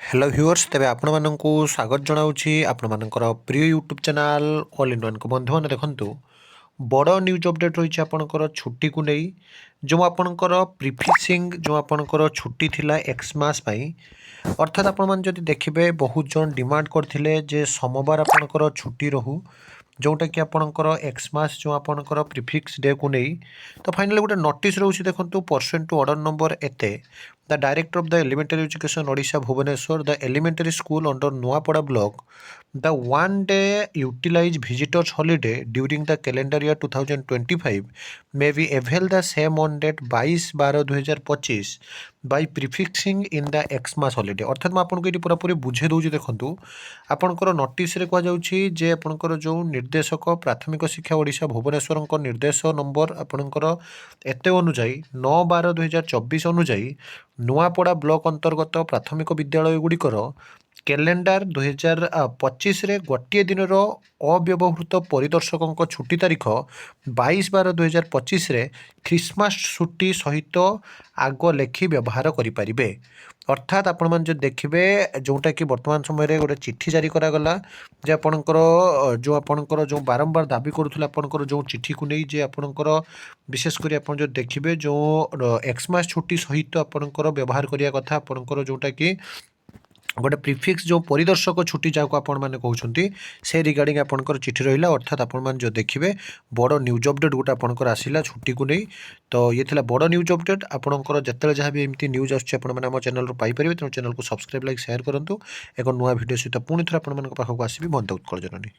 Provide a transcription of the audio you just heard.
Hello viewers तेरे आपण माननकु स्वागत जनाऊँगी आपण मानकर प्रिय YouTube channel all in one को बंधु मैंने देखूँ बड़ न्यूज अपडेट रही आपणकर छुट्टी को नहीं जो आपणकर प्रिफिक्सिंग जो आपणकर छुट्टी थिला एक्समास अर्थात आपण मैंने जब देखिए बहुत जन डिमांड करते जे सोमवार आपणकर छुट्टी रहू जोटा कि आपणकर एक्समास जो आपणकर प्रिफिक्स डे को नहीं तो फाइनली गोटे नोटिस रोचे देखो परसेंट टू ऑर्डर नंबर एते the director of the elementary education Odisha Bhubaneswar the elementary school under Nuapada block the one day utilise visitors holiday during the calendar year 2025 may be avail the same on date 22/12/2025 by prefixing in the Xmas holiday अर्थात मैं आपको ये पूरापूरी बुझे दूसरी देखूँ आपंकर notice कहुच्छी जे आपंकर जो निर्देशक प्राथमिक शिक्षा ओडिशा भुवनेश्वर निर्देश नंबर आपंकर एत अनुजाई 9/12/2024 अनुजाई नुआपड़ा ब्लॉक अंतर्गत प्राथमिक विद्यालय गुड़िकर कैलेंडर 2025 गोटे दिन अव्यवहृत परिदर्शकों छुट्टी तारीख 22/12/2025 ख्रीसमास छुट्टी सहित आग लेखि व्यवहार करें अर्थात आपण मैंने जो देखिए जोटा कि वर्तमान समय गोटे चिट्ठी जारी करागला जे आपणकर जो आपणकर जो बारंबार दाबी करुले आपणकर जो चिट्ठी को नहीं जे आपणकर विशेषकर आप जो देखिए जो एक्समास छुट्टी सहित आपणकर व्यवहार करिया कथा आपणकर जोटा कि गोटे प्रिफिक्स जो परिदर्शक छुट्टी जहाँ आपण मैंने कहते से रिगार्डिंग आपंकर चिठी रहा अर्थात आपण मैंने जो देखिए बड़ न्यूज अपडेट गोटे आपंकर आसला छुट्टी को नहीं तो ये थिला बड़ न्यूज अपडेट आपंकर जिते जहाँ भी एमती न्यूज आम चैनल पाइपर तेणु चैनल को सब्सक्राइब लाइक शेयर करूँ एक नुआ भिडियो सहित पुणी थे आप पाखक आसवि बंद उत्कल जननी।